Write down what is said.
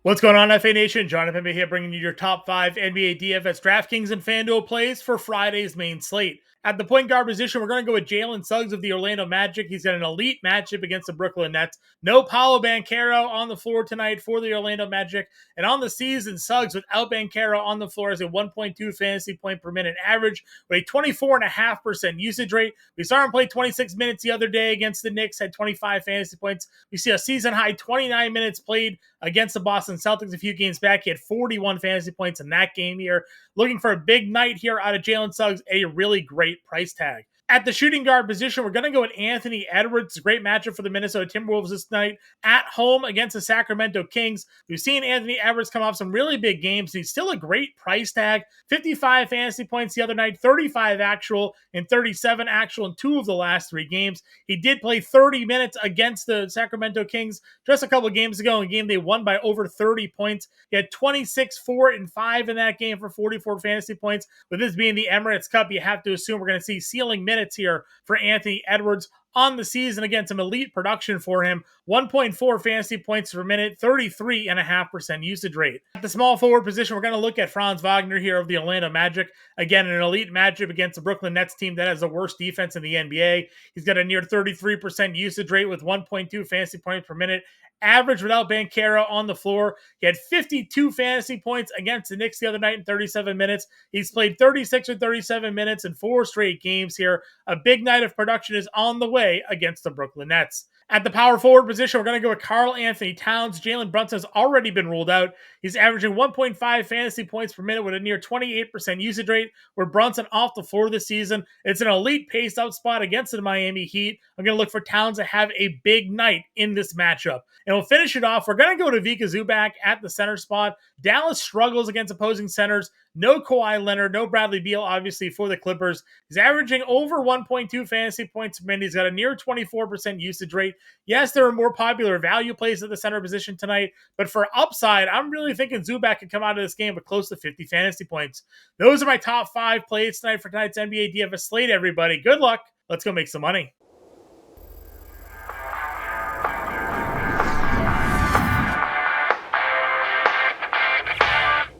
What's going on, FA Nation? Jon Impemba here, bringing you your top 5 NBA DFS DraftKings and FanDuel plays for Friday's main slate. At the point guard position, we're going to go with Jalen Suggs of the Orlando Magic. He's got an elite matchup against the Brooklyn Nets. No Paolo Banchero on the floor tonight for the Orlando Magic. And on the season, Suggs without Banchero on the floor has a 1.2 fantasy point per minute average with a 24.5% usage rate. We saw him play 26 minutes the other day against the Knicks, had 25 fantasy points. We see a season high 29 minutes played against the Boston Celtics a few games back. He had 41 fantasy points in that game here. Looking for a big night here out of Jalen Suggs, a really great price tag. At the shooting guard position, we're going to go with Anthony Edwards. It's a great matchup for the Minnesota Timberwolves this night at home against the Sacramento Kings. We've seen Anthony Edwards come off some really big games. He's still a great price tag. 55 fantasy points the other night, 35 actual and 37 actual in 2 of the last 3 games. He did play 30 minutes against the Sacramento Kings just a couple of games ago, in a game they won by over 30 points. He had 26, 4, and 5 in that game for 44 fantasy points. With this being the Emirates Cup, you have to assume we're going to see ceiling minutes here for Anthony Edwards on the season. Again, some elite production for him. 1.4 fantasy points per minute, 33.5% usage rate. At the small forward position, we're going to look at Franz Wagner here of the Orlando Magic. Again, an elite matchup against the Brooklyn Nets team that has the worst defense in the NBA. He's got a near 33% usage rate with 1.2 fantasy points per minute. Average without Banchero on the floor. He had 52 fantasy points against the Knicks the other night in 37 minutes. He's played 36 or 37 minutes in 4 straight games here. A big night of production is on the way against the Brooklyn Nets. At the power forward position, we're going to go with Karl Anthony Towns. Jalen Brunson has already been ruled out. He's averaging 1.5 fantasy points per minute with a near 28% usage rate. With Brunson off the floor this season, it's an elite paced out spot against the Miami Heat. I'm going to look for Towns to have a big night in this matchup. And we'll finish it off. We're going to go to Vika Zubac at the center spot. Dallas struggles against opposing centers. No Kawhi Leonard, no Bradley Beal, obviously, for the Clippers. He's averaging over 1.2 fantasy points per minute. He's got a near 24% usage rate. Yes, there are more popular value plays at the center position tonight, but for upside, I'm really thinking Zubac could come out of this game with close to 50 fantasy points. Those are my top 5 plays tonight for tonight's NBA DFS slate, everybody. Good luck. Let's go make some money.